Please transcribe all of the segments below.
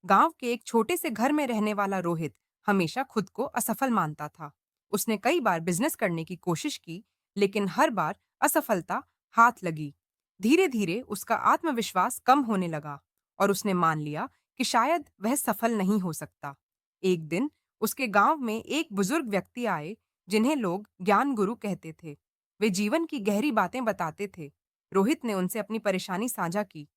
गांव के एक छोटे से घर में रहने वाला रोहित हमेशा खुद को असफल मानता था। उसने कई बार बिजनेस करने की कोशिश की, लेकिन हर बार असफलता हाथ लगी। धीरे धीरे उसका आत्मविश्वास कम होने लगा और उसने मान लिया कि शायद वह सफल नहीं हो सकता। एक दिन उसके गांव में एक बुजुर्ग व्यक्ति आए, जिन्हें लोग ज्ञान गुरु कहते थे। वे जीवन की गहरी बातें बताते थे। रोहित ने उनसे अपनी परेशानी साझा की।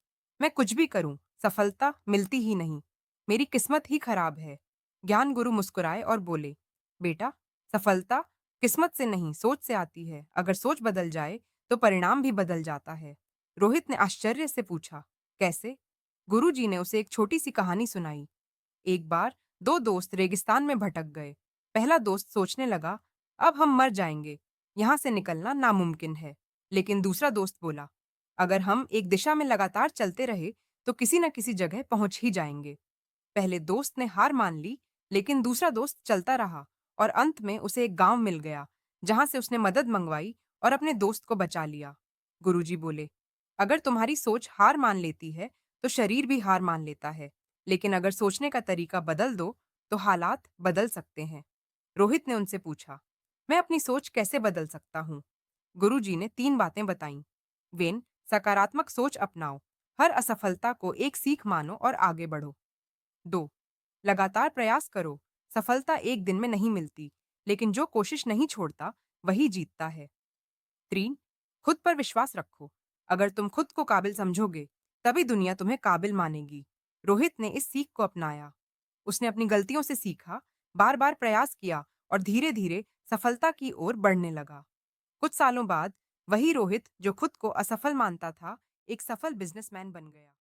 मैं कुछ भी करूं, सफलता मिलती ही नहीं। मेरी किस्मत ही खराब है। ज्ञान गुरु मुस्कुराए और बोले, बेटा, सफलता किस्मत से नहीं, सोच से आती है। अगर सोच बदल जाए, तो परिणाम भी बदल जाता है। रोहित ने आश्चर्य से पूछा, कैसे? गुरुजी ने उसे एक छोटी सी कहानी सुनाई। एक बार दो दोस्त रेगिस्तान में भटक गए। पहला दोस्त सोचने लगा, अब हम मर जाएंगे, यहाँ से निकलना नामुमकिन है। लेकिन दूसरा दोस्त बोला, अगर हम एक दिशा में लगातार चलते रहे, तो किसी न किसी जगह पहुंच ही जाएंगे। पहले दोस्त ने हार मान ली, लेकिन दूसरा दोस्त चलता रहा और अंत में उसे एक गांव मिल गया, जहां से उसने मदद मंगवाई और अपने दोस्त को बचा लिया। गुरुजी बोले, अगर तुम्हारी सोच हार मान लेती है, तो शरीर भी हार मान लेता है। लेकिन अगर सोचने का तरीका बदल दो, तो हालात बदल सकते हैं। रोहित ने उनसे पूछा, मैं अपनी सोच कैसे बदल सकता हूँ? गुरुजी ने 3 बातें बताईं। वेन, सकारात्मक सोच अपनाओ। हर असफलता को एक सीख मानो और आगे बढ़ो। 2, लगातार प्रयास करो। सफलता एक दिन में नहीं मिलती, लेकिन जो कोशिश नहीं छोड़ता, वही जीतता है। 3, खुद पर विश्वास रखो। अगर तुम खुद को काबिल समझोगे, तभी दुनिया तुम्हें काबिल मानेगी। रोहित ने इस सीख को अपनाया। उसने अपनी गलतियों से सीखा, बार-बार प्रयास किया और धीरे-धीरे सफलता की ओर बढ़ने लगा। कुछ सालों बाद वही रोहित जो खुद को असफल मानता था, एक सफल बिजनेसमैन बन गया।